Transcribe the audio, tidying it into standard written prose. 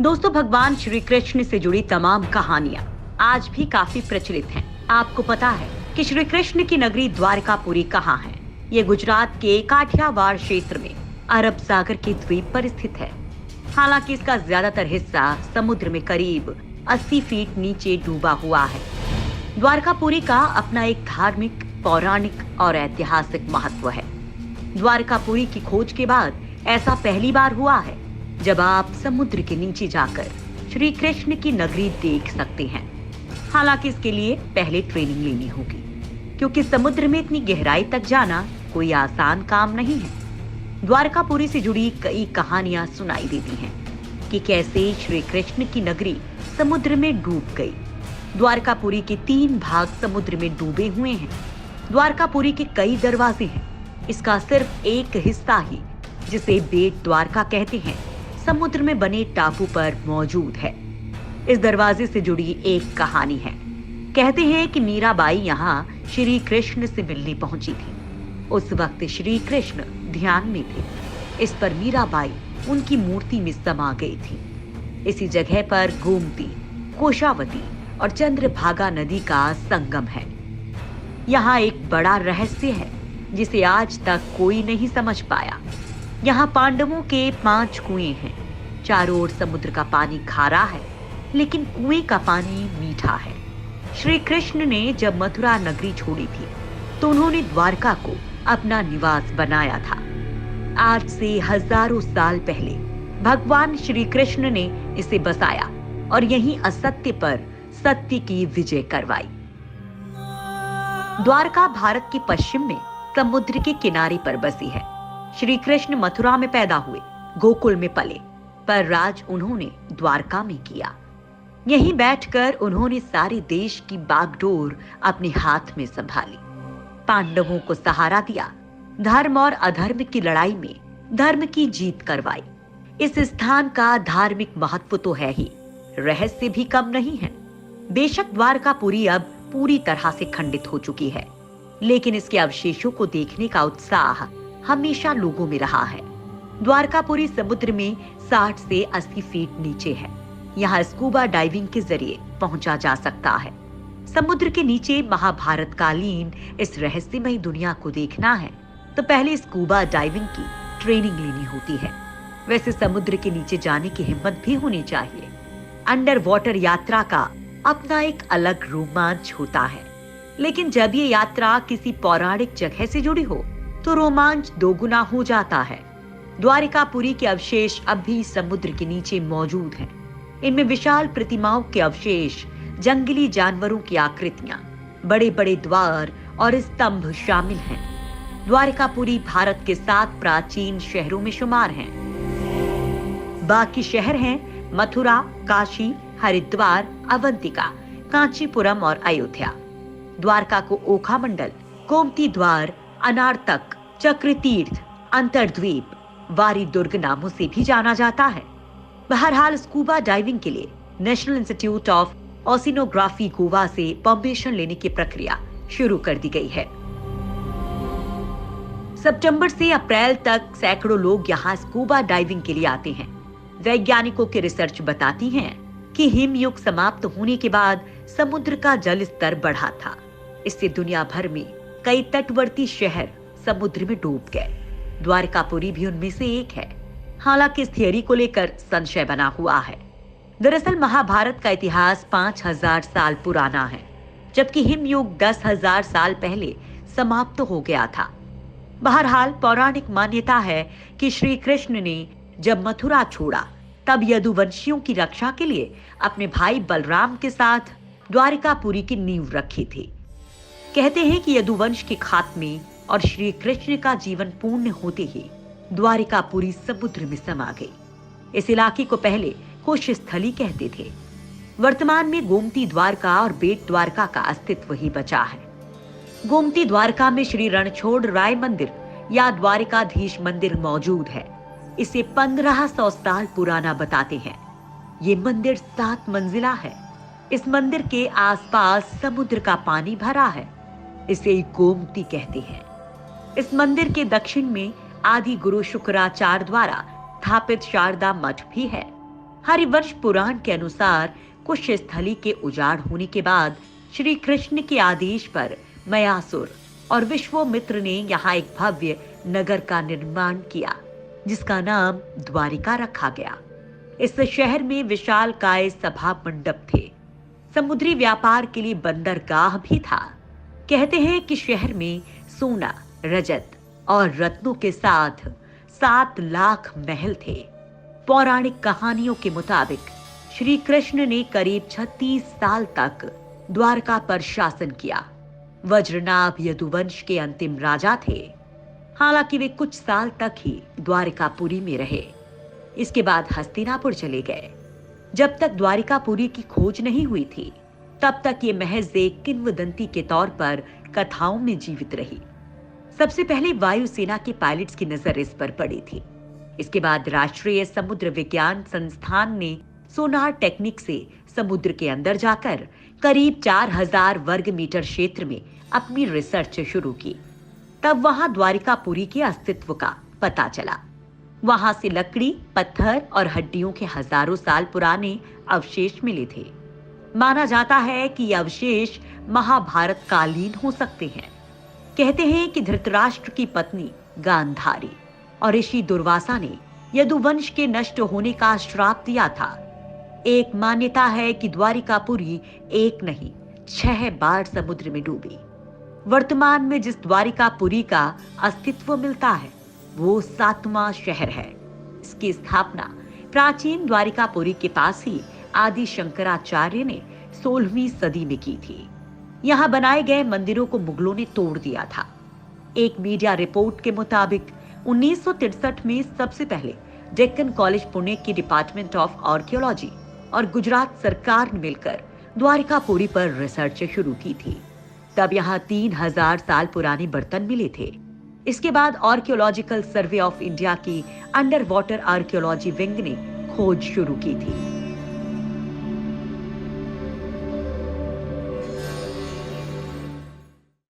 दोस्तों, भगवान श्री कृष्ण से जुड़ी तमाम कहानियां आज भी काफी प्रचलित हैं। आपको पता है कि श्री कृष्ण की नगरी द्वारकापुरी कहाँ है? ये गुजरात के काठियावाड़ क्षेत्र में अरब सागर के द्वीप पर स्थित है। हालांकि इसका ज्यादातर हिस्सा समुद्र में करीब 80 फीट नीचे डूबा हुआ है। द्वारकापुरी का अपना एक धार्मिक, पौराणिक और ऐतिहासिक महत्व है। द्वारकापुरी की खोज के बाद ऐसा पहली बार हुआ है जब आप समुद्र के नीचे जाकर श्री कृष्ण की नगरी देख सकते हैं। हालांकि इसके लिए पहले ट्रेनिंग लेनी होगी, क्योंकि समुद्र में इतनी गहराई तक जाना कोई आसान काम नहीं है। द्वारकापुरी से जुड़ी कई कहानियां सुनाई देती हैं कि कैसे श्री कृष्ण की नगरी समुद्र में डूब गई। द्वारकापुरी के 3 भाग समुद्र में डूबे हुए हैं। द्वारकापुरी के कई दरवाजे हैं। इसका सिर्फ एक हिस्सा ही, जिसे बेट द्वारका कहते हैं, समुद्र में बने टापू पर मौजूद है। इस दरवाजे से जुड़ी एक कहानी है। कहते हैं कि मीराबाई यहाँ श्री कृष्ण से मिलने पहुंची थी। उस वक्त श्री कृष्ण ध्यान में थे। इस पर मीराबाई उनकी मूर्ति में समा गई थी। इसी जगह पर गोमती, कोशावती और चंद्रभागा नदी का संगम है। यहाँ एक बड़ा रहस्य है जिसे आज तक कोई नहीं समझ पाया। यहाँ पांडवों के 5 कुएं हैं। चारों ओर समुद्र का पानी खारा है, लेकिन कुएं का पानी मीठा है। श्री कृष्ण ने जब मथुरा नगरी छोड़ी थी तो उन्होंने द्वारका को अपना निवास बनाया था। आज से हजारों साल पहले भगवान श्री कृष्ण ने इसे बसाया और यहीं असत्य पर सत्य की विजय करवाई। द्वारका भारत के पश्चिम में समुद्र के किनारे पर बसी है। श्री कृष्ण मथुरा में पैदा हुए, गोकुल में पले, पर राज उन्होंने द्वारका में किया। यहीं बैठकर उन्होंने सारे देश की बागडोर अपने हाथ में संभाली। पांडवों को सहारा दिया। धर्म और अधर्म की लड़ाई में धर्म की जीत करवाई। इस स्थान का धार्मिक महत्व तो है ही, रहस्य भी कम नहीं है। बेशक द्वारकापुरी अब पूरी तरह से खंडित हो चुकी है, लेकिन इसके अवशेषों को देखने का उत्साह हमेशा लोगों में रहा है। द्वारकापुरी समुद्र में 60 से 80 फीट नीचे है। यहाँ स्कूबा डाइविंग के जरिए पहुंचा जा सकता है। समुद्र के नीचे महाभारत कालीन इस रहस्यमयी दुनिया को देखना है तो पहले स्कूबा डाइविंग की ट्रेनिंग लेनी होती है। वैसे समुद्र के नीचे जाने की हिम्मत भी होनी चाहिए। अंडर वाटर यात्रा का अपना एक अलग रोमांच होता है, लेकिन जब ये यात्रा किसी पौराणिक जगह से जुड़ी हो तो रोमांच दोगुना हो जाता है। द्वारकापुरी के अवशेष अब भी समुद्र के नीचे मौजूद हैं। इनमें विशाल प्रतिमाओं के अवशेष, जंगली जानवरों की आकृतियां, बड़े बड़े द्वार और स्तंभ शामिल हैं। द्वारकापुरी भारत के 7 प्राचीन शहरों में शुमार हैं। बाकी शहर हैं मथुरा, काशी, हरिद्वार, अवंतिका, कांचीपुरम और अयोध्या। द्वारका को ओखा मंडल, गोमती द्वार, अनारतक, चक्रतीर्थ, अंतरद्वीप, वारी दुर्ग नामों से भी जाना जाता है। बहरहाल स्कूबा डाइविंग के लिए national institute of oceanography Goa से परमिशन लेने की प्रक्रिया शुरू कर दी गई है। सितंबर से अप्रैल तक सैकड़ों लोग यहाँ स्कूबा डाइविंग के लिए आते हैं। वैज्ञानिकों की रिसर्च बताती है कि हिमयुग समाप्त होने के बाद समुद्र का जल स्तर बढ़ा था। इससे दुनिया भर में कई तटवर्ती शहर समुद्र में डूब गए। द्वारकापुरी भी उनमें से एक है। हालांकि इस थियरी को लेकर संशय बना हुआ है। दरअसल महाभारत का इतिहास 5000 साल पुराना है, जबकि हिमयुग 10,000 साल पहले समाप्त हो गया था। बहरहाल पौराणिक मान्यता है कि श्री कृष्ण ने जब मथुरा छोड़ा तब यदुवंशियों की रक्षा के लिए अपने भाई बलराम के साथ द्वारकापुरी की नींव रखी थी। कहते हैं कि यदुवंश के खात्मे और श्री कृष्ण का जीवन पूर्ण होते ही द्वारकापुरी समुद्र में समा गई। इस इलाके को पहले कुश स्थली कहते थे। वर्तमान में गोमती द्वारका और बेट द्वारका का अस्तित्व ही बचा है। गोमती द्वारका में श्री रणछोड़ राय मंदिर या द्वारकाधीश मंदिर मौजूद है। इसे 1500 साल पुराना बताते हैं। ये मंदिर 7 मंजिला है। इस मंदिर के आसपास समुद्र का पानी भरा है। इसे गोमती कहते हैं। इस मंदिर के दक्षिण में आदि गुरु शुक्राचार्य द्वारा स्थापित शारदा मठ भी है। हरिवंश पुराण के अनुसार कुश स्थली के उजाड़ होने के बाद श्री कृष्ण के आदेश पर मयासुर और विश्वामित्र ने यहाँ एक भव्य नगर का निर्माण किया, जिसका नाम द्वारिका रखा गया। इस शहर में विशालकाय सभा मंडप थे। समुद्री व्यापार के लिए बंदरगाह भी था। कहते हैं कि शहर में सोना, रजत और रत्नों के साथ 7 लाख महल थे। पौराणिक कहानियों के मुताबिक श्री कृष्ण ने करीब 36 साल तक द्वारका पर शासन किया। वज्रनाभ यदुवंश के अंतिम राजा थे। हालांकि वे कुछ साल तक ही द्वारिकापुरी में रहे। इसके बाद हस्तिनापुर चले गए। जब तक द्वारिकापुरी की खोज नहीं हुई थी, तब तक ये महज एक किंवदंती के तौर पर कथाओं में जीवित रही। सबसे पहले वायुसेना के पायलट्स की नजर इस पर पड़ी थी। इसके बाद राष्ट्रीय समुद्र विज्ञान संस्थान ने सोनार टेक्निक से समुद्र के अंदर जाकर करीब 4000 वर्ग मीटर क्षेत्र में अपनी रिसर्च शुरू की। तब वहां द्वारिकापुरी के अस्तित्व का पता चला। वहां से लकड़ी, पत्थर और हड्डियों के हजारों साल पुराने अवशेष मिले थे। माना जाता है कि ये अवशेष महाभारत कालीन हो सकते हैं। कहते हैं कि धृतराष्ट्र की पत्नी गांधारी और ऋषि दुर्वासा ने यदुवंश के नष्ट होने का श्राप दिया था। एक मान्यता है कि द्वारिकापुरी एक नहीं 6 बार समुद्र में डूबी। वर्तमान में जिस द्वारिकापुरी का अस्तित्व मिलता है वो 7वां शहर है। इसकी स्थापना प्राचीन द्वारिकापुरी के पास ही आदि शंकराचार्य ने 16वीं सदी में की थी। यहाँ बनाए गए मंदिरों को मुगलों ने तोड़ दिया था। एक मीडिया रिपोर्ट के मुताबिक 1963 में सबसे पहले डेक्कन कॉलेज पुणे की डिपार्टमेंट ऑफ आर्कियोलॉजी और गुजरात सरकार ने मिलकर द्वारिकापुरी पर रिसर्च शुरू की थी। तब यहाँ 3000 साल पुराने बर्तन मिले थे। इसके बाद आर्कियोलॉजिकल सर्वे ऑफ इंडिया की अंडर वाटर आर्कियोलॉजी विंग ने खोज शुरू की थी।